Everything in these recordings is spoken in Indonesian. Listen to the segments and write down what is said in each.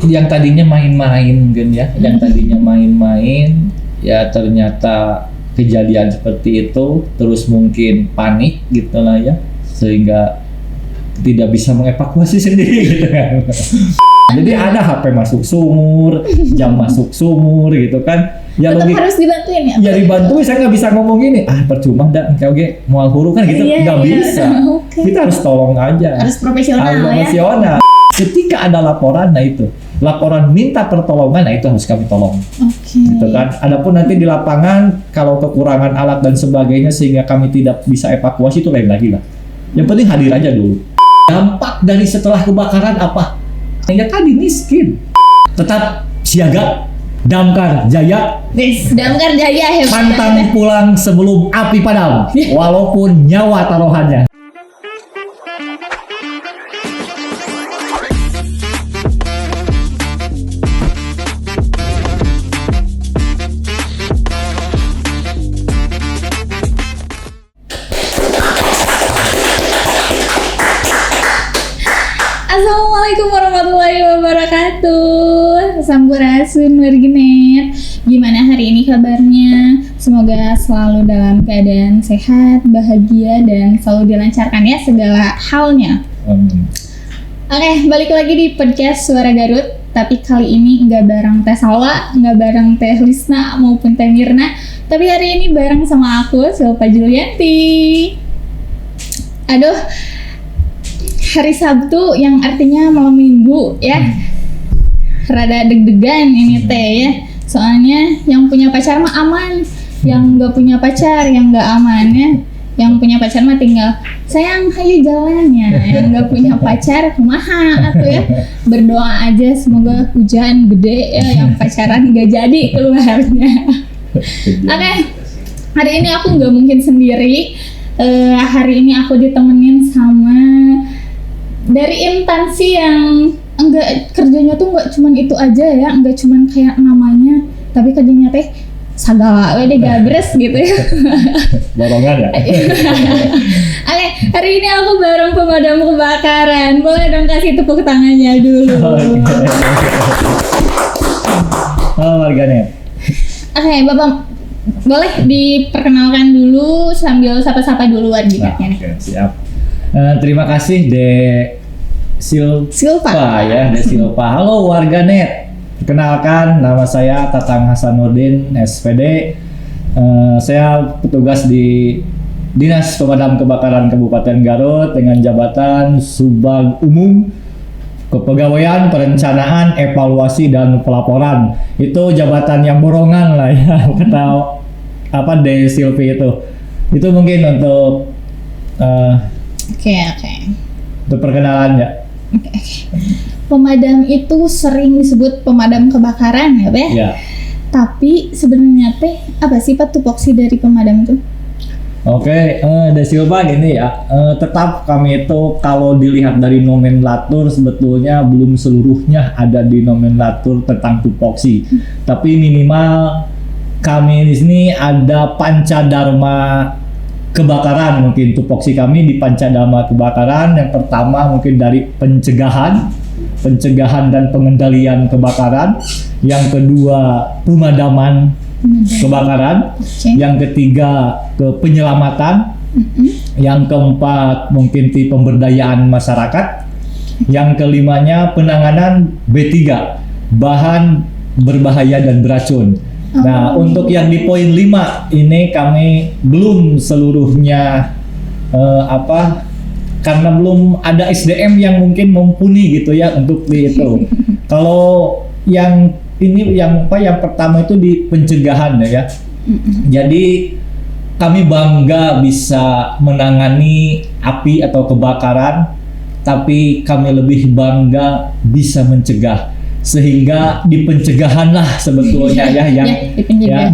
yang tadinya main-main mungkin ya, yang tadinya main-main ya ternyata kejadian seperti itu, terus mungkin panik gitu lah ya, sehingga tidak bisa mengevakuasi sendiri gitu kan. Jadi ada HP masuk sumur, jam masuk sumur gitu kan. Ya tetap harus dibantuin ya? Ya dibantuin, saya nggak bisa ngomong gini, percuma dah, oke, mual huru kan gitu, nggak bisa. Okay. Kita harus tolong aja. Harus profesional. Ketika ada laporan, nah itu laporan minta pertolongan, nah itu harus kami tolong. Gitu kan. Adapun nanti di lapangan kalau kekurangan alat dan sebagainya sehingga kami tidak bisa evakuasi itu lain lagi lah. Yang penting hadir aja dulu. Dampak dari setelah kebakaran apa? Ya tadi miskin. Tetap siaga. Damkar Jaya. Damkar Jaya hebat. Pantang pulang sebelum api padam, walaupun nyawa taruhannya. Assalamualaikum warahmatullahi wabarakatuh. Sampurasun warginet. Gimana hari ini kabarnya? Semoga selalu dalam keadaan sehat, bahagia, dan selalu dilancarkan ya segala halnya. Oke, balik lagi di podcast Suara Garut. Tapi kali ini nggak bareng Teh Salwa, nggak bareng Teh Lisna maupun Teh Mirna. Tapi hari ini bareng sama aku, Silva Julianti. Aduh, hari Sabtu yang artinya malam minggu ya, rada deg-degan ini teh ya, soalnya yang punya pacar mah aman, yang nggak punya pacar yang nggak aman ya, yang punya pacar mah tinggal sayang ayo jalan ya, yang nggak punya pacar kumaha atuh ya, berdoa aja semoga hujan gede ya, yang pacaran nggak jadi keluarnya. Oke, hari ini aku nggak mungkin sendiri, hari ini aku ditemenin sama dari instansi yang enggak kerjanya tuh enggak cuman itu aja ya, enggak cuman kayak namanya, tapi kerjanya teh sagala we gabres gitu ya. Borongan ya. Oke, hari ini aku bareng pemadam kebakaran. Boleh dong kasih tepuk tangannya dulu. Halo warganet. Oke, Bapak boleh diperkenalkan dulu sambil sapa-sapa dulu warganetnya nih. Siap. Terima kasih Silva ya, Silva. Halo warganet. Perkenalkan, nama saya Tatang Hasanuddin, SPD. Saya petugas di Dinas Pemadam Kebakaran Kabupaten Garut dengan jabatan Subag Umum Kepegawaian Perencanaan, Evaluasi dan Pelaporan. Itu jabatan yang borongan lah ya, kata De Silvi itu. Itu mungkin untuk Oke. Untuk perkenalan ya. Oke. Pemadam itu sering disebut pemadam kebakaran ya, Beh? Ya. Tapi sebenarnya teh apa sifat tupoksi dari pemadam itu? Oke, De Silva gini ya. Tetap kami itu kalau dilihat dari nomenklatur sebetulnya belum seluruhnya ada di nomenklatur tentang tupoksi. Tapi minimal kami di sini ada Pancadharma Kebakaran, mungkin tupoksi kami di Pancadharma Kebakaran. Yang pertama mungkin dari pencegahan dan pengendalian kebakaran. Yang kedua pemadaman kebakaran. Yang ketiga ke penyelamatan. Yang keempat mungkin di pemberdayaan masyarakat. Yang kelimanya penanganan B3, bahan berbahaya dan beracun. Nah, untuk yang di poin 5 ini kami belum seluruhnya karena belum ada SDM yang mungkin mumpuni gitu ya untuk di itu. Kalau yang ini yang pertama itu di pencegahan ya. Jadi kami bangga bisa menangani api atau kebakaran, tapi kami lebih bangga bisa mencegah. Sehingga di pencegahan lah sebetulnya ya yang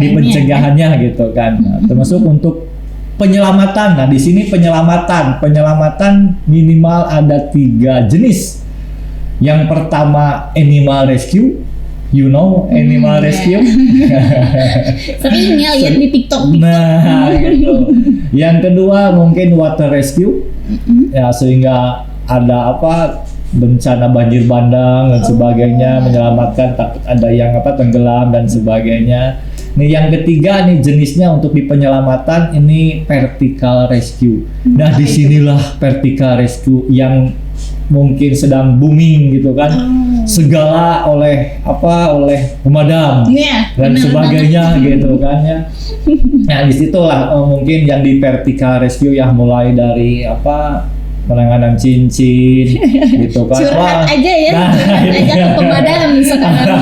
di pencegahannya gitu kan. Termasuk untuk penyelamatan. Nah, di sini penyelamatan minimal ada 3 jenis. Yang pertama animal rescue. Animal rescue. Sering ya lihat di TikTok. Nah, gitu. Yang kedua mungkin water rescue. Ya, sehingga ada bencana banjir bandang dan sebagainya, menyelamatkan takut ada yang tenggelam dan sebagainya. Nih yang ketiga nih jenisnya untuk di penyelamatan ini vertical rescue. Nah disinilah vertical rescue yang mungkin sedang booming gitu kan, segala oleh pemadam dan sebagainya gitu kan ya. Nah disitulah mungkin yang di vertical rescue ya, mulai dari penanganan cincin gitu kan. Curhat aja ya, curhat aja ke pemadam sekarang.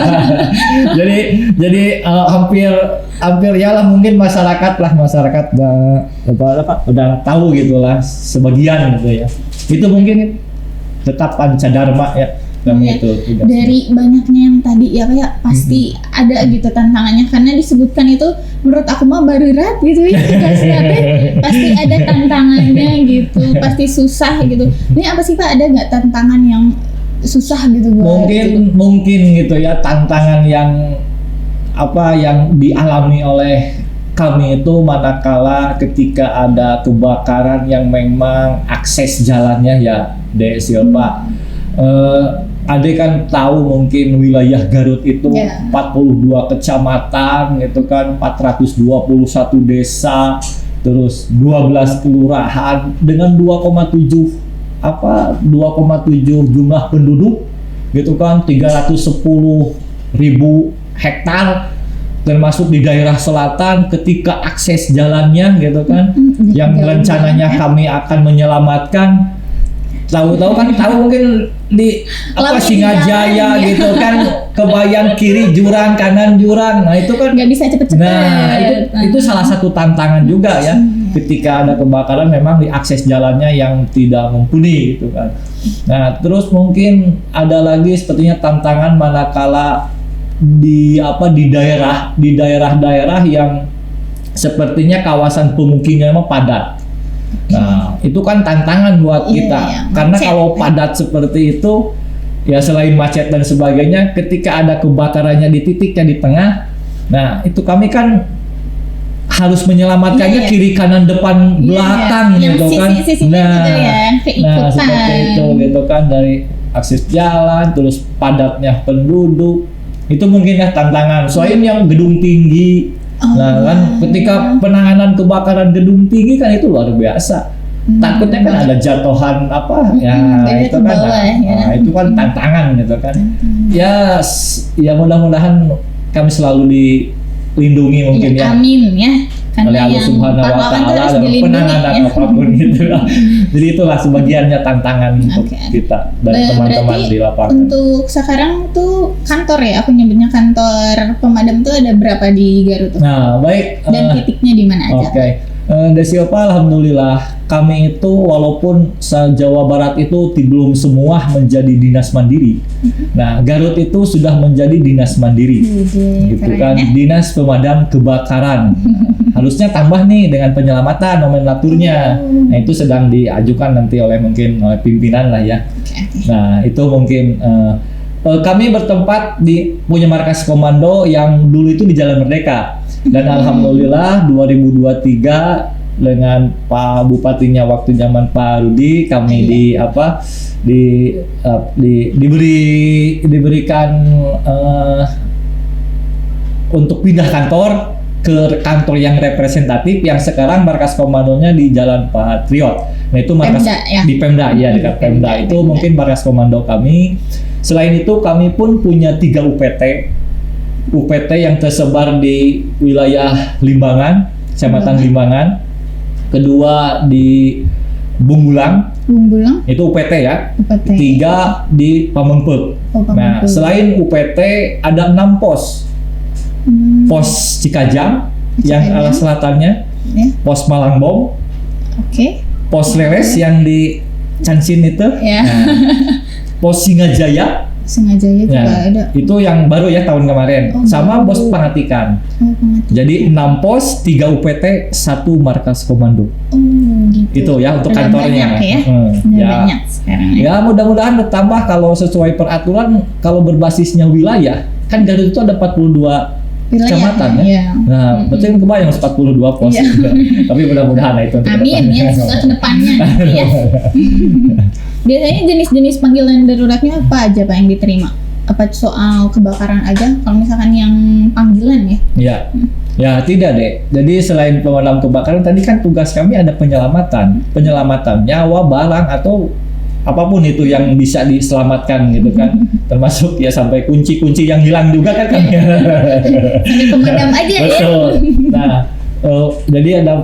jadi hampir ya lah, mungkin masyarakat udah tahu gitulah sebagian gitu ya. Itu mungkin tetap pancadharma ya. Itu dari banyaknya yang tadi ya kayak pasti ada gitu tantangannya, karena disebutkan itu menurut aku mah barurat gitu ya, pasti ada tantangannya gitu, pasti susah gitu. Ini apa sih Pak, ada nggak tantangan yang susah gitu buat mungkin gitu ya, tantangan yang yang dialami oleh kami itu manakala ketika ada kebakaran yang memang akses jalannya ya Silva. Ade kan tahu mungkin wilayah Garut itu 42 kecamatan gitu kan, 421 desa, terus 12 kelurahan dengan 2,7 jumlah penduduk gitu kan, 310.000 hektar, termasuk di daerah selatan ketika akses jalannya gitu kan, yang rencananya kami akan menyelamatkan. Tahu mungkin di Singajaya gitu kan, kebayang kiri jurang, kanan jurang. Nah itu kan nggak bisa cepet-cepet. Nah itu salah satu tantangan juga ya, ketika ada kebakaran memang di akses jalannya yang tidak mumpuni gitu kan. Nah terus mungkin ada lagi sepertinya tantangan manakala di daerah-daerah yang sepertinya kawasan pemukimannya memang padat. Nah, itu kan tantangan buat kita. Karena kalau padat seperti itu, ya selain macet dan sebagainya, ketika ada kebakarannya di titiknya di tengah, nah itu kami kan harus menyelamatkannya kiri kanan depan belakang gitu kan. Nah seperti itu gitu kan, dari akses jalan, terus padatnya penduduk, itu mungkin ya tantangan. Selain yang gedung tinggi. Nah kan ketika penanganan kebakaran gedung tinggi kan itu luar biasa. Takutnya kan ada jatuhan itu kan. Nah, itu kan tantangan gitu kan. Ya mudah-mudahan kami selalu dilindungi mungkin ya. Amin ya. Oleh Allah Subhanahu wa Ta'ala dalam penanganan apapun gitu. Jadi itulah sebagiannya tantangan untuk kita dan teman-teman di lapangan. Untuk sekarang tuh kantor ya, aku nyebutnya kantor pemadam tuh ada berapa di Garut? Nah baik. Dan titiknya di mana aja? Oke. Desiopa, alhamdulillah kami itu walaupun Jawa Barat itu belum semua menjadi dinas mandiri. Nah Garut itu sudah menjadi dinas mandiri, gitu kan, dinas pemadam kebakaran. Harusnya tambah nih dengan penyelamatan nomenklaturnya. Nah itu sedang diajukan nanti oleh pimpinan lah ya. Nah itu mungkin kami bertempat punya markas komando yang dulu itu di Jalan Merdeka, dan alhamdulillah 2023 dengan Pak Bupatinya waktu zaman Pak Rudi kami diberikan untuk pindah kantor ke kantor yang representatif, yang sekarang markas komandonya di Jalan Patriot. Nah itu markas di Pemda ya, dekat Pemda itu mungkin markas komando kami. Selain itu kami pun punya 3 UPT yang tersebar di wilayah Limbangan, Kecamatan Limbangan. Kedua di Bumbulang, itu UPT ya. 3 di Pamengpeuk. Nah selain UPT ada 6 pos. Pos Cikajang yang arah selatannya, pos Malangbong, pos Leles yang di Cancin itu, pos Singajaya juga ada. Itu yang baru ya tahun kemarin, sama pos Pangatikan. Jadi 6 pos, 3 UPT, 1 markas komando. Gitu. Itu ya untuk udah kantornya. Banyak sekarang ya mudah-mudahan bertambah kalau sesuai peraturan. Kalau berbasisnya wilayah, kan Garut itu ada 42 Wilayah, kecamatan ya. ya. Nah, betul kan kebayang 42 pos. Iya. Tapi mudah-mudahan itu untuk Amin ya, semoga kedepannya ya. Biasanya jenis-jenis panggilan daruratnya apa aja Pak yang diterima? Apa soal kebakaran aja? Kalau misalkan yang panggilan ya? Ya, ya tidak deh. Jadi selain pemadam kebakaran, tadi kan tugas kami ada penyelamatan nyawa, barang atau apapun itu yang bisa diselamatkan gitu kan. Termasuk ya sampai kunci-kunci yang hilang juga kan kami. Sampai pemadam aja ya? Betul. Nah, jadi ada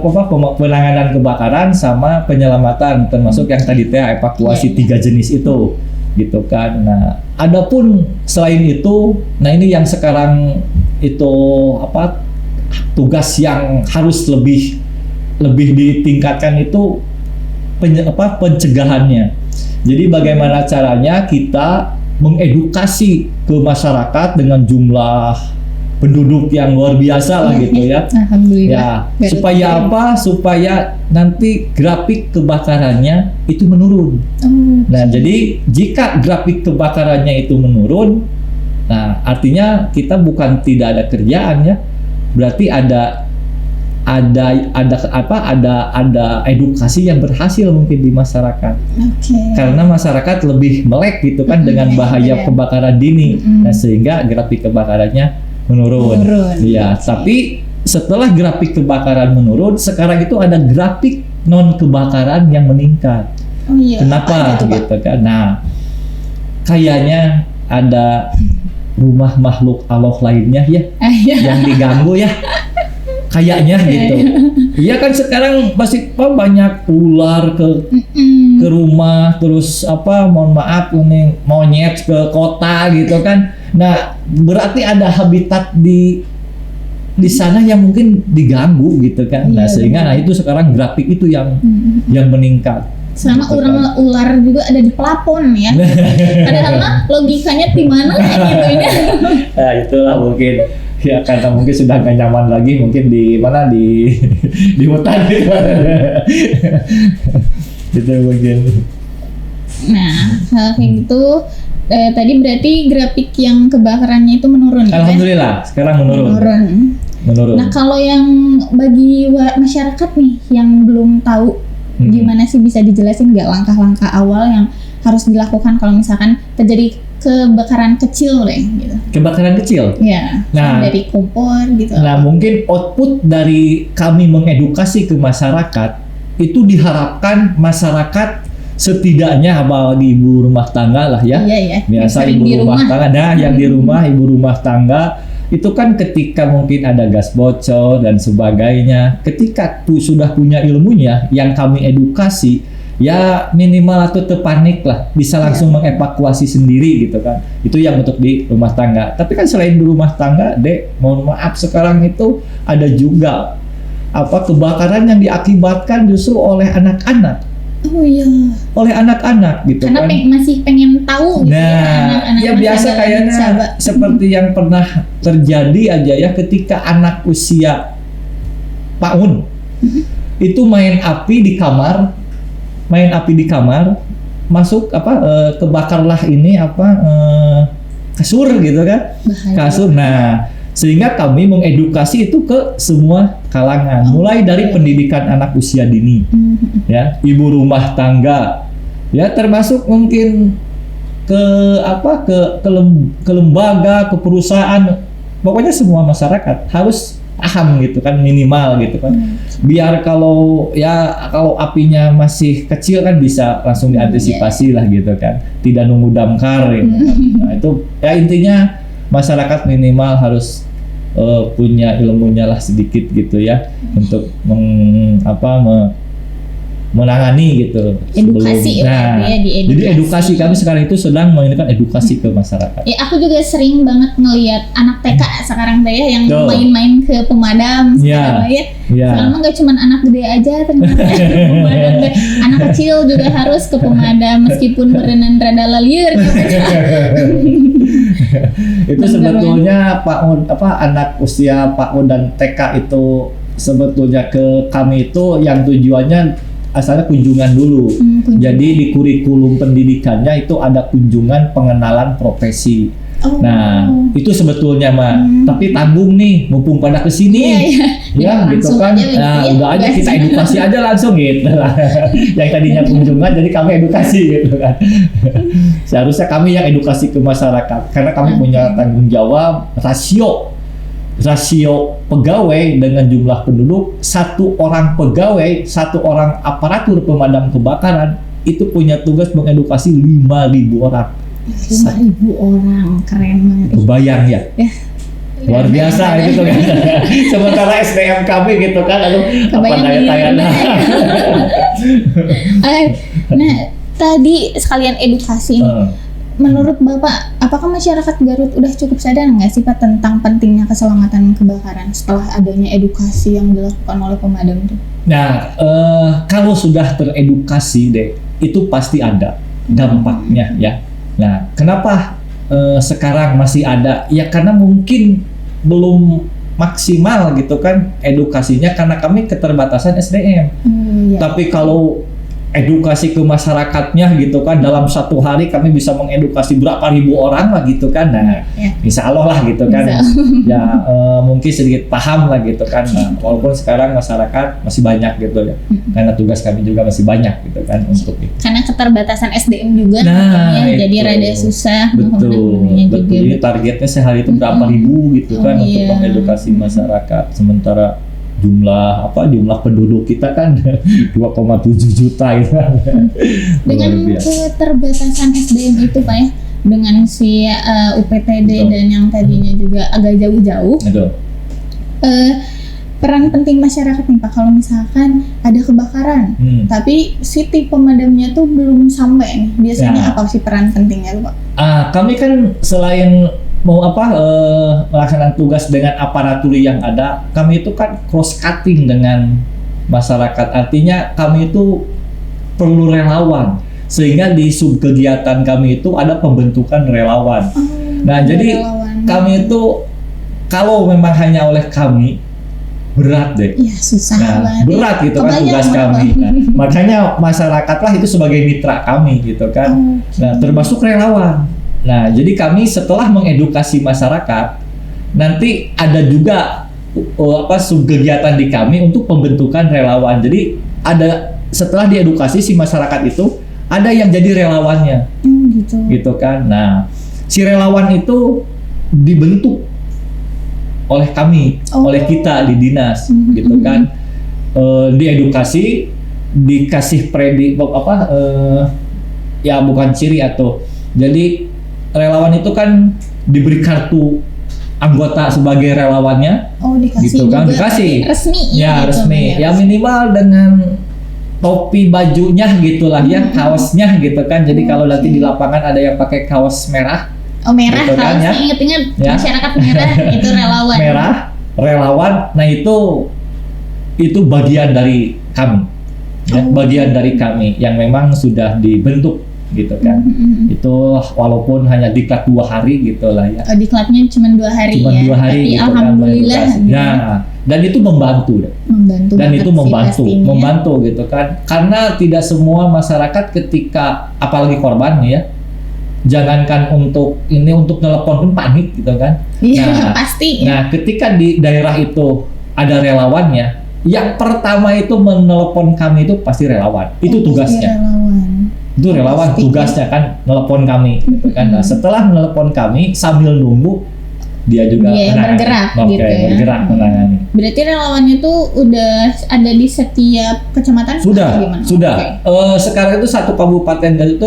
penanganan kebakaran sama penyelamatan, termasuk yang tadi teh evakuasi Iya. 3 jenis itu, gitu kan. Nah, adapun selain itu, nah ini yang sekarang itu apa tugas yang harus lebih ditingkatkan itu pencegahannya. Jadi bagaimana caranya kita mengedukasi ke masyarakat dengan jumlah penduduk yang luar biasa lah gitu ya. Alhamdulillah. Ya, supaya apa? Supaya nanti grafik kebakarannya itu menurun. Nah, jadi jika grafik kebakarannya itu menurun, nah artinya kita bukan tidak ada kerjaan ya. Berarti ada edukasi yang berhasil mungkin di masyarakat. Karena masyarakat lebih melek gitu kan dengan bahaya kebakaran dini. Nah, sehingga grafik kebakarannya menurun. Ya, tapi setelah grafik kebakaran menurun, sekarang itu ada grafik non kebakaran yang meningkat. Oh iya. Kenapa gitu kan? Nah, kayaknya ada rumah makhluk Allah lainnya ya yang diganggu ya. Kayaknya gitu. Iya kan sekarang masih banyak ular ke rumah, terus mohon maaf ini monyet ke kota gitu kan. Nah, berarti ada habitat di sana yang mungkin diganggu gitu kan. Nah, sehingga itu sekarang grafik itu yang meningkat. Sama gitu ular juga ada di plafon ya. Padahal mah logikanya di mana gitu ya. Nah, itulah mungkin ya karena mungkin sudah gak nyaman lagi, mungkin di mana di hutan gitu. Gitu mungkin. Nah, hal kayak gitu tadi berarti grafik yang kebakarannya itu menurun. Alhamdulillah, sekarang menurun. Nah, kalau yang bagi masyarakat nih yang belum tahu gimana sih, bisa dijelasin nggak langkah-langkah awal yang harus dilakukan kalau misalkan terjadi kebakaran kecil deh gitu. Kebakaran kecil? Ya, nah, dari kompor gitu. Nah, mungkin output dari kami mengedukasi ke masyarakat itu diharapkan masyarakat setidaknya apalagi ibu rumah tangga lah ya. Iya. Biasa ibu rumah tangga. Nah, yang di rumah ibu rumah tangga itu kan ketika mungkin ada gas bocor dan sebagainya, ketika sudah punya ilmunya yang kami edukasi, ya minimal atau terpanik lah, bisa langsung mengevakuasi sendiri gitu kan. Itu yang untuk di rumah tangga. Tapi kan selain di rumah tangga, Dek, mohon maaf sekarang itu ada juga kebakaran yang diakibatkan justru oleh anak-anak. Oh iya. Oleh anak-anak gitu. Karena kan. Masih pengen tahu gitu anak-anak ya biasa kayaknya seperti yang pernah terjadi aja ya, ketika anak usia PAUD itu main api di kamar, masuk kebakarlah ini kasur gitu kan. Bahaya. Kasur. Nah, sehingga kami mengedukasi itu ke semua kalangan, mulai dari pendidikan anak usia dini, ya, ibu rumah tangga, ya, termasuk mungkin ke lembaga, ke perusahaan, pokoknya semua masyarakat harus paham gitu kan, minimal gitu kan, biar kalau apinya masih kecil kan bisa langsung diantisipasi lah gitu kan, tidak nunggu damkar gitu kan. Nah, itu ya intinya masyarakat minimal harus punya ilmunya lah sedikit gitu ya, untuk menangani gitu. Edukasi jadi edukasi kami sekarang itu sedang mengadakan edukasi ke masyarakat. Ya, aku juga sering banget ngelihat anak TK sekarang ya yang main-main ke pemadam sekarang ya. Sekarang nggak cuma anak gede aja ternyata pemadam, anak kecil juga harus ke pemadam meskipun berenang rada liar. Itu sebetulnya anak usia PAUD dan TK itu sebetulnya ke kami itu yang tujuannya asalnya kunjungan dulu. Jadi di kurikulum pendidikannya itu ada kunjungan pengenalan profesi. Oh. Nah, itu sebetulnya mah. Tapi tanggung nih, mumpung pada kesini, ya gitu Langsung kan. aja begitu Nah, ya. udah aja kita edukasi aja langsung gitu lah. Yang tadinya kunjungan, jadi kami edukasi gitu kan. Seharusnya kami yang edukasi ke masyarakat, karena kami punya tanggung jawab rasio pegawai dengan jumlah penduduk, satu orang pegawai, satu orang aparatur pemadam kebakaran itu punya tugas mengedukasi 5.000 orang. 5.000 orang, keren banget. Kebayang ya? Luar biasa Keren. gitu kan. Sementara SDM kami gitu kan, aduh apa Kebayang daya-dayanya. Nah, tadi sekalian edukasi nih. Menurut Bapak, apakah masyarakat Garut udah cukup sadar nggak sih Pak tentang pentingnya keselamatan kebakaran setelah adanya edukasi yang dilakukan oleh pemadam itu? Nah, kalau sudah teredukasi deh, itu pasti ada dampaknya ya. Nah, kenapa sekarang masih ada? Ya karena mungkin belum maksimal gitu kan edukasinya, karena kami keterbatasan SDM. Iya. Tapi kalau edukasi ke masyarakatnya gitu kan, dalam satu hari kami bisa mengedukasi berapa ribu orang lah gitu kan. Nah, insya Allah lah gitu kan. Ya mungkin sedikit paham lah gitu kan. Nah, walaupun sekarang masyarakat masih banyak gitu ya, karena tugas kami juga masih banyak gitu kan untuk itu. Karena keterbatasan SDM juga, Nah, jadi itu. rada susah. Betul. Jadi targetnya sehari itu berapa ribu gitu kan untuk iya. mengedukasi masyarakat. Sementara jumlah penduduk kita kan 2,7 juta gitu kan. Dengan Luar biasa. keterbatasan SDM itu Pak ya, dengan si UPTD Betul. dan yang tadinya juga agak jauh-jauh, Betul. peran penting masyarakat nih Pak, kalau misalkan ada kebakaran tapi si tim pemadamnya tuh belum sampai nih, biasanya Ya. apa sih peran pentingnya tuh Pak? Kami kan selain mau melaksanakan tugas dengan aparatur yang ada, kami itu kan cross cutting dengan masyarakat. Artinya kami itu perlu relawan, sehingga di subkegiatan kami itu ada pembentukan relawan. Nah, jadi kami itu kalau memang hanya oleh kami berat deh. Iya, susah banget. Berat gitu kan tugas kami. Nah, makanya masyarakatlah itu sebagai mitra kami gitu kan. Nah, termasuk relawan. Nah, jadi kami setelah mengedukasi masyarakat, nanti ada juga subkegiatan di kami untuk pembentukan relawan. Jadi ada setelah diedukasi si masyarakat itu ada yang jadi relawannya, gitu kan. Nah, si relawan itu dibentuk oleh kami, oleh kita di dinas, gitu kan. Diedukasi, dikasih ya bukan ciri atau jadi relawan itu kan diberi kartu anggota sebagai relawannya, dikasih gitu kan, juga, dikasih resmi ya gitu, resmi ya minimal dengan topi bajunya gitulah ya, kaosnya gitu kan. Jadi kalau nanti di lapangan ada yang pakai kaos merah, merah gitu kan, kaosnya, ya. inget-inget Ya. masyarakat merah itu relawan. merah relawan. Nah itu bagian dari kami ya, bagian dari kami yang memang sudah dibentuk gitu kan. Itu walaupun hanya diklat 2 hari gitu lah ya. Diklatnya cuma 2 hari Cuma ya. 2 hari Tapi gitu alhamdulillah kan. Ya, dan itu membantu deh. Dan banget itu sih membantu gitu kan. Karena tidak semua masyarakat ketika apalagi korban ya, jangankan untuk telepon pun panik gitu kan. Iya, pasti. Nah, ketika di daerah itu ada relawannya, yang pertama itu menelepon kami itu pasti relawan. Itu tugasnya. Itu relawan tugasnya kan nelepon kami gitu kan. Nah, setelah menelepon kami sambil nunggu dia juga bergerak gitu ya. Bergerak menangani. Berarti relawannya tuh udah ada di setiap kecamatan? Sudah. Okay. Sekarang itu satu kabupaten Garut itu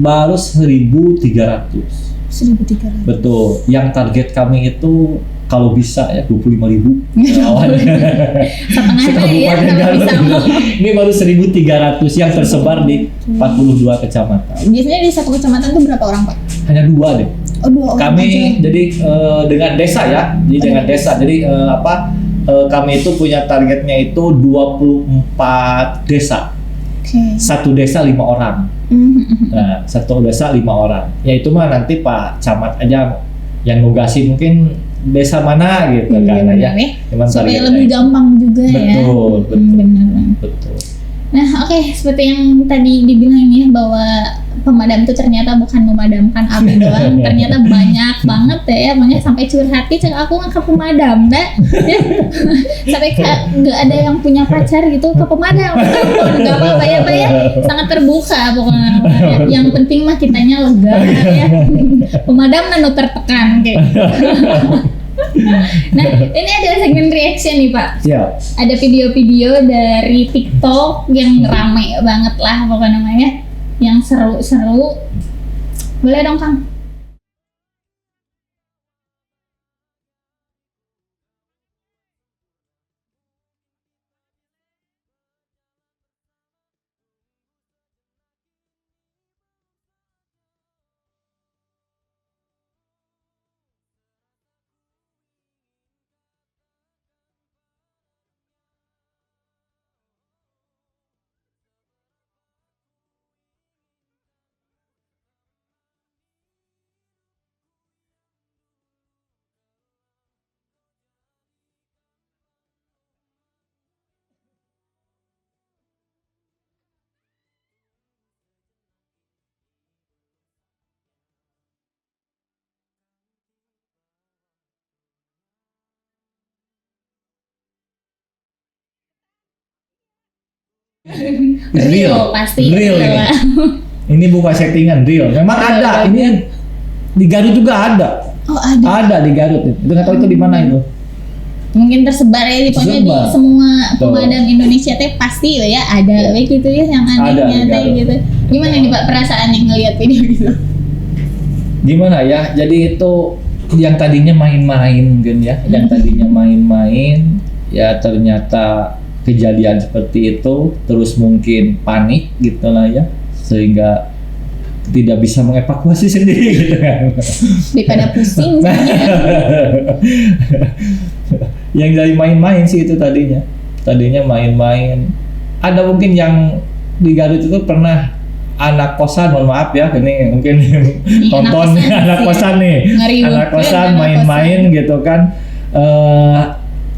baru 1.300. 1.300. Betul. Yang target kami itu kalau bisa ya 25.000 relawan. Setengahnya ya kalau bisa. Ini baru 1.300 yang tersebar di 42 kecamatan. Biasanya di satu kecamatan tuh berapa orang Pak? Hanya 2 deh. 2 orang Kami aja. jadi dengan desa ya. Jadi dengan desa. Jadi kami itu punya targetnya itu 24 desa. Satu desa 5 orang. Nah, satu desa 5 orang. Ya itu mah nanti Pak Camat aja yang nugasi mungkin desa mana gitu kan ya. Supaya lebih gampang juga ya. Betul. Benar. Betul. Nah, seperti yang tadi dibilang ya bahwa pemadam itu ternyata bukan memadamkan api doang, ternyata banyak banget ya, makanya sampai curhat cek aku nggak ke pemadam dah. Sampai nggak ada yang punya pacar gitu ke pemadam, nggak apa-apa ya Pak ya, sangat terbuka pokoknya. Yang penting mah kitanya lega ya. Pemadam nano tertekan kayak. Nah, ini ada segmen reaction nih Pak. Siap. Ada video-video dari TikTok yang rame banget lah pokoknya namanya, yang seru-seru. Boleh dong Kang? Real pasti. Real ini. lah. Ini bukan settingan, real. Memang ada. Ini di Garut juga ada. Oh ada. Ada di Garut. Itu nggak tahu itu di mana itu. Mungkin tersebar ya pokoknya di Tersebar. semua Tuh. pemadam Indonesia teh pasti lah ya ada gitu ya yang anehnya Ada, teh ada. gitu. Gimana nih Pak perasaannya ngelihat video gitu? Gimana ya? Jadi itu yang tadinya main-main mungkin ya, yang tadinya main-main ya ternyata kejadian seperti itu, terus mungkin panik gitu lah ya, sehingga tidak bisa mengevakuasi sendiri gitu kan. Daripada pusing Yang dari main-main sih itu tadinya main-main. Ada mungkin yang di Garut itu pernah anak kosan, mohon maaf ya, ini mungkin tonton anak kosan nih, Ngeri anak banget, kosan anak main-main gitu kan.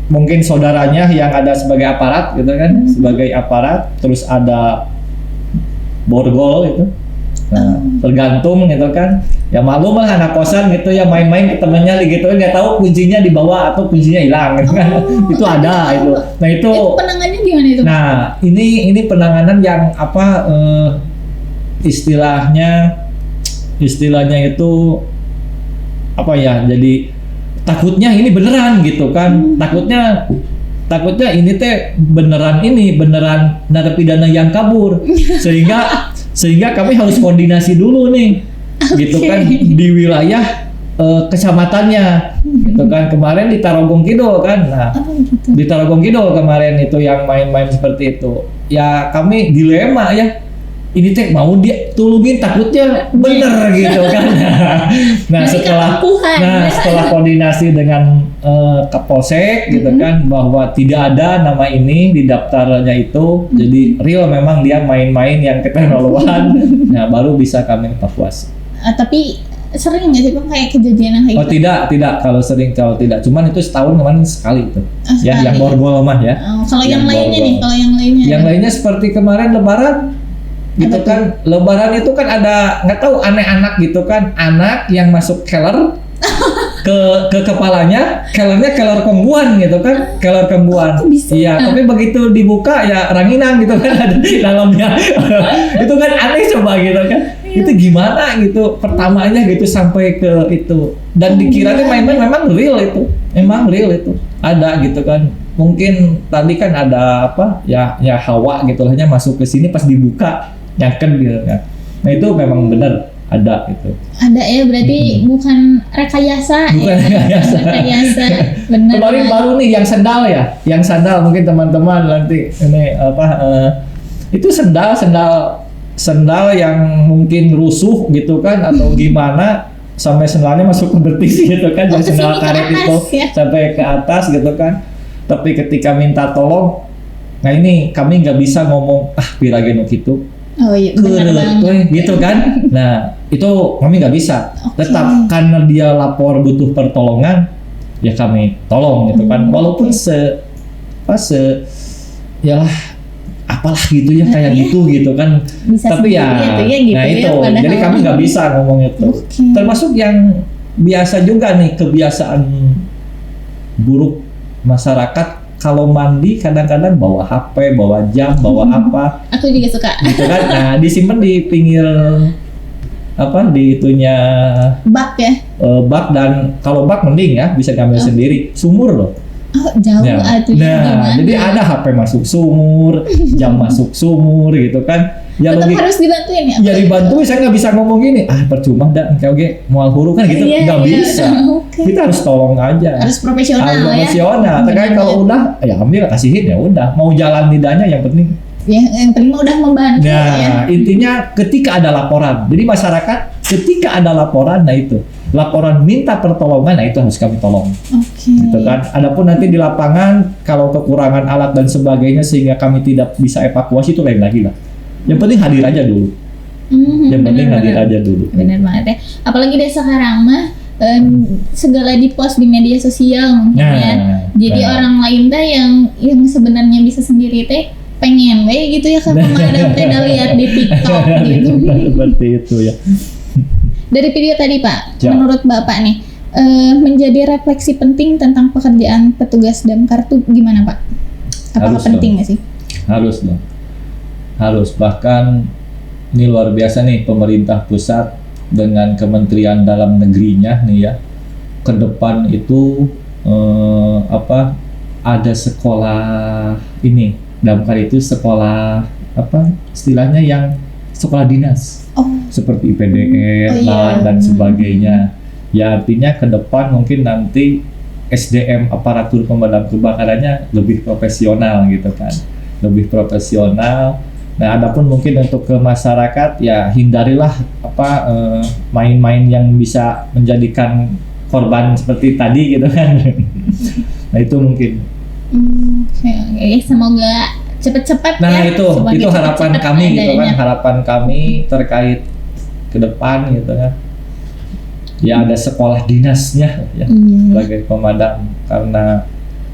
Mungkin saudaranya yang ada sebagai aparat gitu kan, sebagai aparat, terus ada borgol gitu. Nah, tergantung gitu kan. Ya maklum lah anak kosan gitu ya, main-main ke temennya gitu, nggak tahu kuncinya dibawa atau kuncinya hilang gitu kan. Itu ada itu. Nah itu penanganannya gimana itu? Nah, ini penanganan yang apa istilahnya itu apa ya? Jadi takutnya ini beneran gitu kan. Takutnya ini teh beneran narapidana yang kabur. Sehingga kami harus koordinasi dulu nih. Gitu kan di wilayah kecamatannya gitu kan. Kemarin di Tarogong Kidul kan. Nah, di Tarogong Kidul kemarin itu yang main-main seperti itu. Ya kami dilema ya. Ini teh mau dia tulungin takutnya bener gitu kan. Nah, setelah koordinasi dengan Kapolsek gitu kan, bahwa tidak ada nama ini di daftarnya itu. Jadi real memang dia main-main yang keterlaluan. Nah, baru bisa kami evakuasi. Tapi sering nggak sih Pak kayak kejadian yang kayak Oh gitu? kalau tidak, cuman itu setahun kemarin sekali itu. Ya, sekali. yang borgol mah ya. Kalau yang lainnya borgol. nih, kalau yang lainnya. Yang lainnya seperti kemarin Lebaran gitu Apa kan. Lebaran itu kan ada nggak tahu aneh anak gitu kan, anak yang masuk keler ke kepalanya, keler kembuan gitu kan, keler kembuan. Kok bisa? Iya, tapi begitu dibuka ya ranginang gitu kan ada di dalamnya. Itu kan aneh coba gitu kan. Itu gimana gitu pertamanya gitu sampai ke itu, dan dikiranya main-main, memang real itu ada gitu kan. Mungkin tadi kan ada apa ya hawa gitu lahnya masuk ke sini, pas dibuka nyaken gitu kan. Nah itu memang benar ada itu. Ada ya, berarti bukan rekayasa. Bukan rekayasa. Benar. Kemarin baru nih yang sandal mungkin teman-teman nanti ini apa itu sendal yang mungkin rusuh gitu kan atau gimana sampai sendalnya masuk ke betis gitu kan, dari sendal karet itu ya? sampai ke atas gitu kan. Tapi ketika minta tolong, nah ini kami nggak bisa ngomong pirageno gitu. Oh iya, benar banget. Gitu kan. Nah, itu kami nggak bisa. Oke. Tetap karena dia lapor butuh pertolongan, ya kami tolong gitu kan. Walaupun apalah gitu ya kayak Iya. gitu kan. Bisa Tapi ya, sendiri tuh ya gitu nah ya, itu, padahal. jadi kami nggak bisa ngomong itu. Oke. Termasuk yang biasa juga nih kebiasaan buruk masyarakat kalau mandi kadang-kadang bawa HP, bawa jam, bawa apa, Aku juga suka. gitu kan. Nah disimpan di pinggir apa di itunya Bak ya. bak, dan kalau bak mending ya bisa diambil sendiri. Sumur loh. Oh, jauh Ya. atuh Nah, gimana? jadi ada HP masuk sumur, jam masuk sumur gitu kan. Ya Tetap logik, harus dibantuin ya. ya dibantu, saya nggak bisa ngomong gini, percuma dah, oke, mual huruf kan gitu, Iya, nggak iya. bisa. Oke. Kita harus tolong aja. Harus profesional Harus ya. profesional. Terkait Benar kalau banget. udah, ya ambil kasihin ya udah. Mau jalan lidahnya yang penting. Ya, yang penting mah udah membantu ya. Nah, intinya ketika ada laporan. Jadi masyarakat ketika ada laporan, nah itu laporan minta pertolongan, nah itu harus kami tolong. Oke. Gitu kan. Adapun nanti di lapangan kalau kekurangan alat dan sebagainya sehingga kami tidak bisa evakuasi itu lain lagi lah. Yang penting hadir aja dulu. Yang penting hadir Benar-benar. aja dulu. Bener banget ya. Apalagi deh sekarang mah segala di post di media sosial mungkin Nah, ya. Jadi nah. orang lain teh yang sebenarnya bisa sendiri teh pengen we gitu ya kan pemadam teh dah lihat di TikTok gitu. Seperti itu ya. Dari video tadi Pak, Ya. menurut Bapak nih menjadi refleksi penting tentang pekerjaan petugas damkar tuh gimana Pak? Apakah Harus penting nggak sih? Harus dong. Harus, bahkan ini luar biasa nih pemerintah pusat dengan Kementerian Dalam Negerinya nih ya. Ke depan itu ada sekolah ini, damkar itu sekolah apa istilahnya yang sekolah dinas Oh, seperti IPDN, Oh, iya. LAN dan sebagainya. Ya artinya ke depan mungkin nanti SDM aparatur pemadam kebakarannya lebih profesional gitu kan. Lebih profesional. Nah, adapun mungkin untuk ke masyarakat ya hindarilah main-main yang bisa menjadikan korban seperti tadi gitu kan. Nah, itu mungkin. oke. Semoga cepet-cepet Nah, ya. itu Semoga harapan cepet-cepet kami gitu kan, adanya. harapan kami terkait ke depan gitu kan. Ya ada sekolah dinasnya ya Iya. sebagai pemadam, karena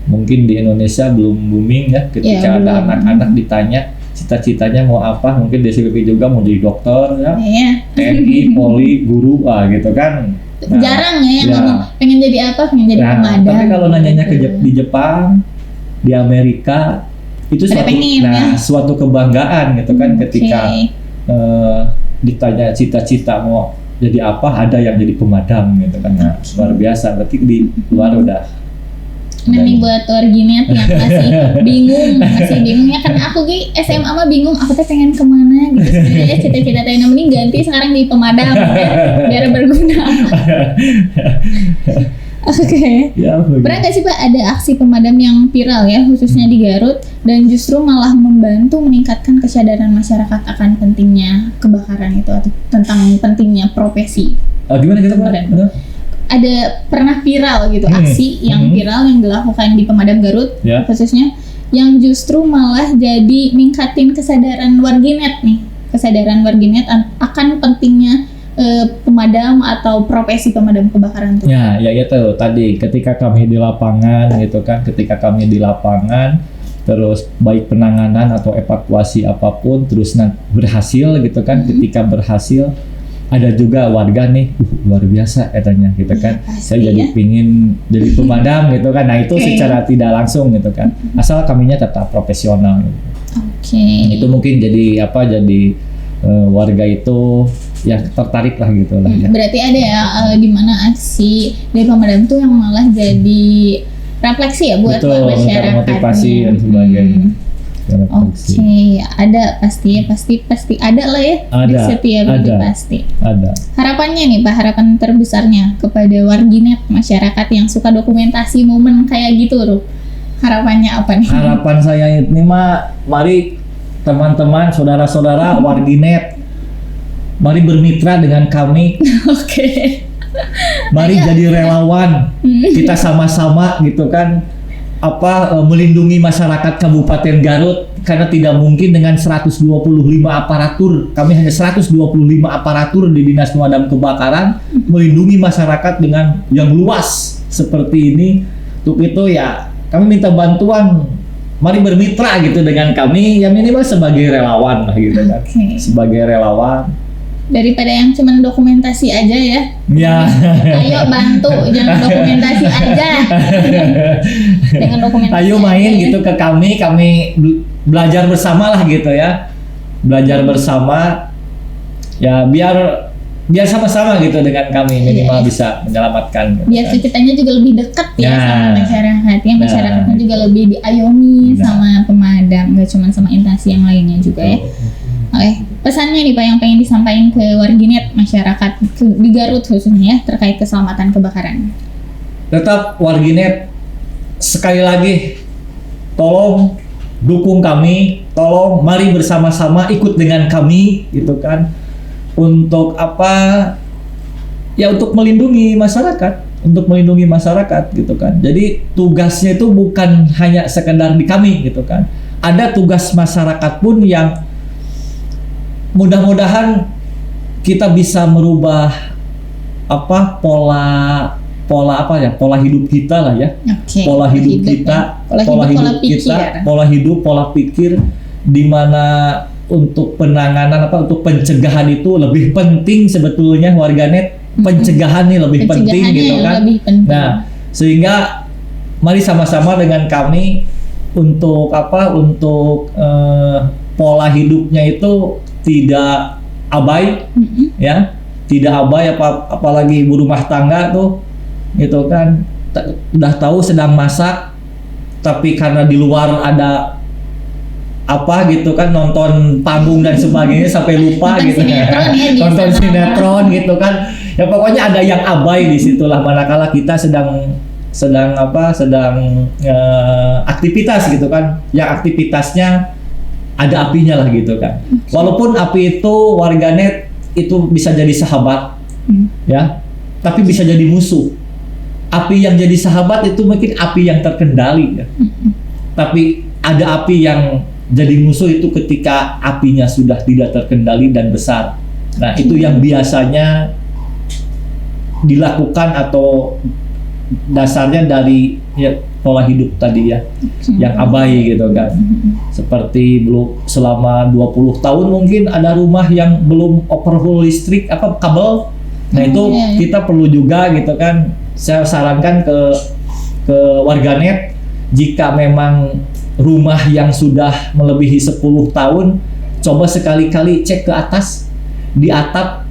mungkin di Indonesia belum booming ya ketika Ya, ada belum. anak-anak ditanya cita-citanya mau apa, mungkin Desi Lutfi juga mau jadi dokter ya, Iya. TNI, Polri, guru gitu kan. Nah, Jarang ya yang ya. ngomong pengen jadi apa, pengen jadi Nah, pemadam. tapi kalau nanyanya gitu. di Jepang, di Amerika itu Pada suatu pengen, ya. suatu kebanggaan gitu kan ketika Oke. ditanya cita-cita mau jadi apa, ada yang jadi pemadam gitu kan. Nah, Oke. luar biasa, berarti di luar udah. Nah nih buat warginet yang masih bingung ya kan, aku SMA mah bingung aku teh pengen kemana gitu sebenarnya cita-cita teh mending ganti sekarang di pemadam ya, biar berguna. Oke. Ya, Pernah nggak sih Pak ada aksi pemadam yang viral ya khususnya di Garut dan justru malah membantu meningkatkan kesadaran masyarakat akan pentingnya kebakaran itu atau tentang pentingnya profesi? Gimana gitu Pak? Kemarin. Ada pernah viral gitu aksi yang viral yang dilakukan di pemadam Garut Ya. khususnya yang justru malah jadi ningkatin kesadaran warginet nih, kesadaran warginet akan pentingnya pemadam atau profesi pemadam kebakaran tuh. Ya itu tadi ketika kami di lapangan gitu kan, ketika kami di lapangan terus baik penanganan atau evakuasi apapun terus berhasil gitu kan, ketika berhasil ada juga warga nih luar biasa katanya gitu kan, pasti saya jadi ya. pingin jadi pemadam gitu kan. Nah itu Oke. secara tidak langsung gitu kan, asal kaminya tetap profesional gitu. Oke. Itu mungkin jadi warga itu ya tertarik lah gitu lah ya. Berarti ada ya di mana aksi dari pemadam tuh yang malah jadi refleksi ya buat Betul, masyarakat. termotivasi nih. dan sebagainya. Oke, ada pasti ada lah ya di Ada, setiap ada. itu pasti. Ada. Harapannya nih Pak, harapan terbesarnya kepada warginet masyarakat yang suka dokumentasi momen kayak gitu loh. Harapannya apa nih? Harapan saya ini mah, mari teman-teman, saudara-saudara warginet, mari bermitra dengan kami, Oke. mari jadi relawan, kita sama-sama gitu kan, melindungi masyarakat Kabupaten Garut, karena tidak mungkin dengan 125 aparatur, kami hanya 125 aparatur di Dinas Pemadam Kebakaran melindungi masyarakat dengan yang luas seperti ini. Untuk itu ya kami minta bantuan mari bermitra gitu dengan kami, ya minimal sebagai relawan lah gitu kan. Oke. Sebagai relawan. Daripada yang cuma dokumentasi aja ya. Ya. Ayo bantu, jangan dokumentasi aja. Dengan dokumentasi. Ayo main aja. gitu ke kami belajar bersama lah gitu ya. Belajar bersama. Ya biar sama-sama gitu dengan kami minimal bisa menyelamatkan. Gitu Biar kan. kitanya juga lebih dekat ya Nah. sama masyarakat. Ya masyarakatnya Nah. juga lebih diayomi Nah. sama pemadam, nggak cuma sama instansi yang lainnya juga ya. Oke, pesannya nih Pak yang pengen disampaikan ke warginet masyarakat di Garut khususnya ya terkait keselamatan kebakaran. Tetap warginet, sekali lagi tolong dukung kami, tolong mari bersama-sama ikut dengan kami gitu kan. Untuk apa? Ya untuk melindungi masyarakat gitu kan. Jadi tugasnya itu bukan hanya sekedar di kami gitu kan. Ada tugas masyarakat pun yang mudah-mudahan kita bisa merubah apa pola hidup kita lah ya. Oke. Pola hidup kita, pola pikir di mana untuk penanganan untuk pencegahan itu lebih penting sebetulnya warganet. Pencegahan nih lebih penting gitu kan. Lebih penting. Nah, sehingga mari sama-sama dengan kami untuk pola hidupnya itu tidak abai ya, tidak abai apalagi ibu rumah tangga tuh gitu kan udah tahu sedang masak tapi karena di luar ada apa gitu kan nonton panggung dan sebagainya sampai lupa Nonton gitu sinetron ya, nonton biasa sinetron gitu kan ya pokoknya ada yang abai di situlah manakala kita sedang aktivitas gitu kan yang aktivitasnya ada apinya lah gitu kan. Walaupun api itu warganet itu bisa jadi sahabat ya, tapi bisa jadi musuh. Api yang jadi sahabat itu mungkin api yang terkendali ya. Tapi ada api yang jadi musuh itu ketika apinya sudah tidak terkendali dan besar. Nah, itu yang biasanya dilakukan atau dasarnya dari ya pola hidup tadi ya yang abai gitu kan. Seperti belum selama 20 tahun mungkin ada rumah yang belum overhaul listrik kabel. Nah, itu kita perlu juga gitu kan. Saya sarankan ke warganet jika memang rumah yang sudah melebihi 10 tahun coba sekali-kali cek ke atas di atap.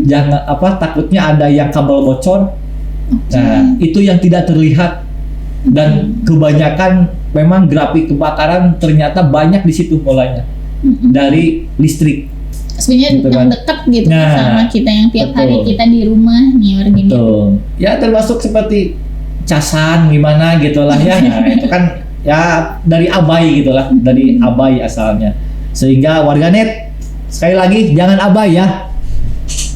Jangan takutnya ada yang kabel bocor. Nah, itu yang tidak terlihat dan kebanyakan memang grafik kebakaran ternyata banyak di situ mulainya dari listrik. Sebenarnya Gitu yang kan. dekat gitu Nah, sama kita yang tiap hari betul. kita di rumah nih warginet. Betul. Ya termasuk seperti casan gimana gitulah ya. Nah, itu kan ya dari abai gitulah, dari abai asalnya. Sehingga warganet sekali lagi jangan abai ya.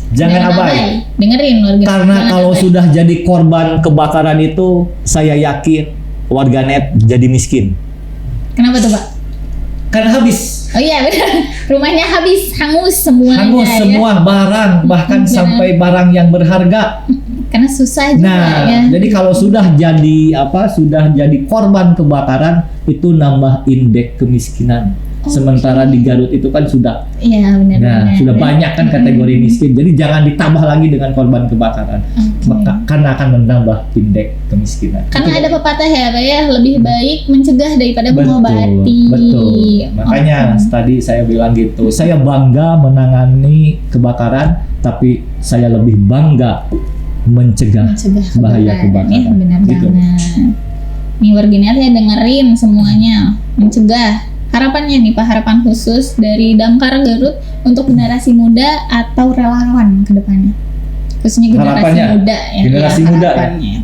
Jangan abai. Dengerin warganet. Karena Jangan kalau abai. sudah jadi korban kebakaran itu, saya yakin warganet jadi miskin. Kenapa tuh Pak? Karena habis. Oh iya benar. Rumahnya habis, hangus semuanya. Hangus ya. semua barang, bahkan Benar. sampai barang yang berharga. Karena susah juga Nah, ya. jadi kalau sudah jadi korban kebakaran itu nambah indeks kemiskinan. Sementara di Garut itu kan sudah Iya benar. Nah, benar. sudah banyak kan kategori miskin. Jadi jangan ditambah lagi dengan korban kebakaran. Oke. Karena akan menambah indeks kemiskinan. Karena Itu. ada pepatah ya Pak ya, lebih baik mencegah daripada mengobati. Betul. Makanya Oke. tadi saya bilang gitu. Saya bangga menangani kebakaran, tapi saya lebih bangga mencegah bahaya kebakaran. Ya, benar Gitu. banget. Nih warganet ya dengerin semuanya, mencegah. Harapannya nih Pak, harapan khusus dari Damkar Garut untuk generasi muda atau relawan ke depannya. Khususnya generasi Harapannya, muda ya. generasi muda ya. harapannya.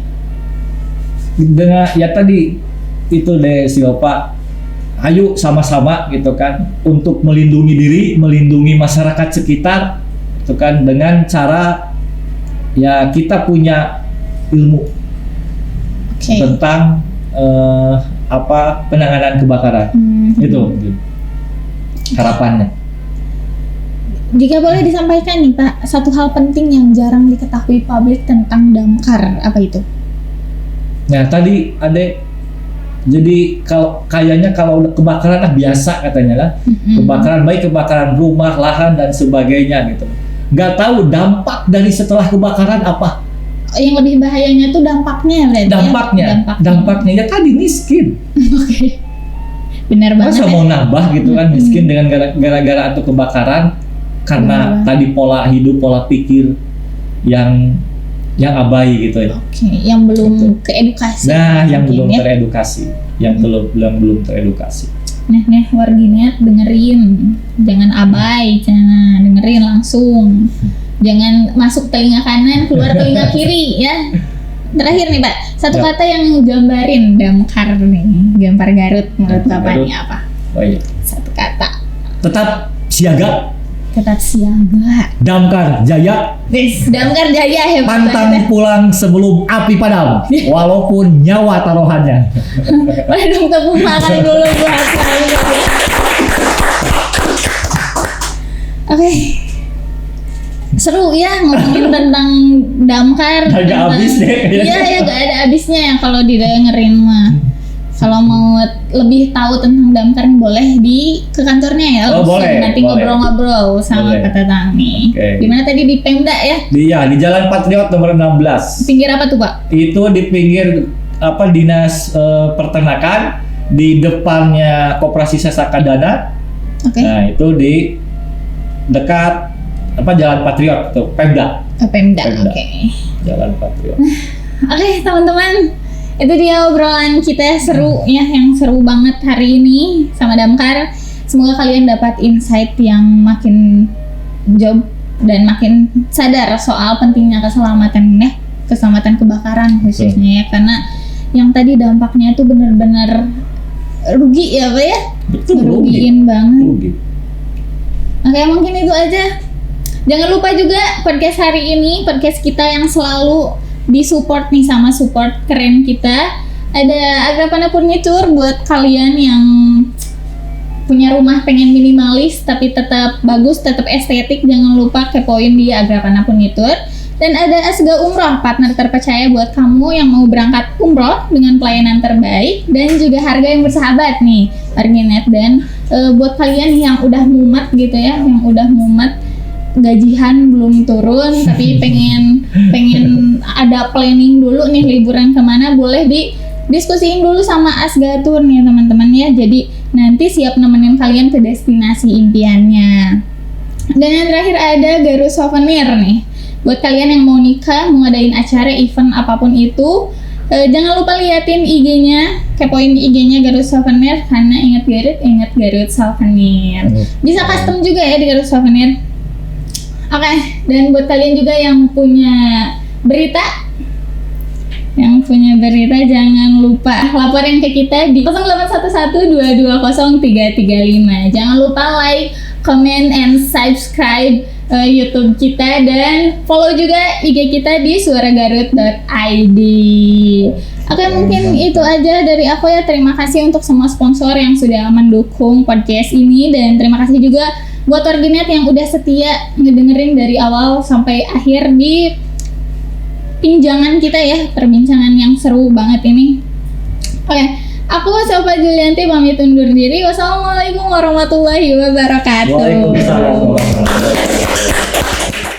Dengan ya tadi itu deh Silpa, ayo sama-sama gitu kan untuk melindungi diri, melindungi masyarakat sekitar, itu kan dengan cara ya kita punya ilmu Oke. tentang penanganan kebakaran. Itu harapannya. Jika boleh disampaikan nih Pak, satu hal penting yang jarang diketahui publik tentang Damkar, apa itu? Nah tadi Adek Jadi kayaknya kalau udah kebakaran biasa katanya lah. Kebakaran, baik kebakaran rumah, lahan dan sebagainya gitu. Nggak tahu dampak dari setelah kebakaran apa? Yang lebih bahayanya tuh dampaknya berarti. Dampaknya ya tadi miskin. Oke. Benar banget. Masa mau nambah gitu kan miskin dengan gara-gara atau kebakaran karena tadi pola hidup, pola pikir yang abai gitu ya. Oke, yang belum keedukasi. Nah, yang belum teredukasi, yang belum teredukasi. Nah, warginet dengerin, jangan abai, jangan dengerin langsung, jangan masuk telinga kanan, keluar telinga kiri ya. Terakhir nih Pak, satu kata yang gambarin Damkar nih, Gampar Garut menurut Bapak ini apa? Oh iya. Satu kata. Tetap siaga. Tetap siaga. Damkar Jaya. Damkar Jaya hebat. Pantang pulang sebelum api padam, walaupun nyawa taruhannya. Boleh dong tepuk tangan dulu buat kalian. Oke. Seru ya ngomongin tentang Damkar. Gak habis deh. Iya ya gak ada habisnya ya kalau didengerin mah. Kalau mau lebih tahu tentang Damkar boleh ke kantornya ya. Boleh. Nanti ngobrol-ngobrol sama Kak Tatang nih. Gimana tadi di Pemda ya? Di Jalan Patriot nomor 16. Pinggir apa tuh Pak? Itu di pinggir Dinas Peternakan, di depannya Koperasi Sasaka Dana. Oke. Nah, itu di dekat Jalan Patriot tuh, Pemda. Pemda. Oke. Jalan Patriot. Oke, teman-teman. Itu dia obrolan kita seru ya, yang seru banget hari ini sama Damkar. Semoga kalian dapat insight yang makin job dan makin sadar soal pentingnya keselamatan kebakaran khususnya ya, karena yang tadi dampaknya itu benar-benar rugi ya Pak ya. Betul, rugiin banget. Rugi. Oke, mungkin itu aja. Jangan lupa juga podcast hari ini, podcast kita yang selalu disupport nih sama support keren kita. Ada Agrapana Furniture buat kalian yang punya rumah pengen minimalis tapi tetap bagus, tetap estetik. Jangan lupa kepoin di Agrapana Furniture. Dan ada Asga Umroh, partner terpercaya buat kamu yang mau berangkat umroh dengan pelayanan terbaik dan juga harga yang bersahabat nih, Warginet. Dan buat kalian yang udah mumet gitu ya, yang udah mumet gajian belum turun tapi pengen ada planning dulu nih liburan kemana, boleh diskusiin dulu sama Asga Tour nih teman-teman ya. Jadi nanti siap nemenin kalian ke destinasi impiannya. Dan yang terakhir ada Garut Souvenir nih, buat kalian yang mau nikah, mau ngadain acara event apapun itu, jangan lupa liatin IG-nya, kepoin IG-nya Garut Souvenir, karena ingat Garut Souvenir. Bisa custom juga ya di Garut Souvenir. Oke, dan buat kalian juga yang punya berita, jangan lupa laporin ke kita di 0811-220-335. Jangan lupa like, comment, and subscribe YouTube kita, dan follow juga IG kita di suaragarut.id. Oke, mungkin itu aja dari aku ya. Terima kasih untuk semua sponsor yang sudah mendukung podcast ini, dan terima kasih juga buat Warginet yang udah setia ngedengerin dari awal sampai akhir di pinjangan kita ya, perbincangan yang seru banget ini. Oke, aku Sofa Julianti pamit undur diri. Wassalamualaikum warahmatullahi wabarakatuh. Waalaikumsalam warahmatullahi wabarakatuh.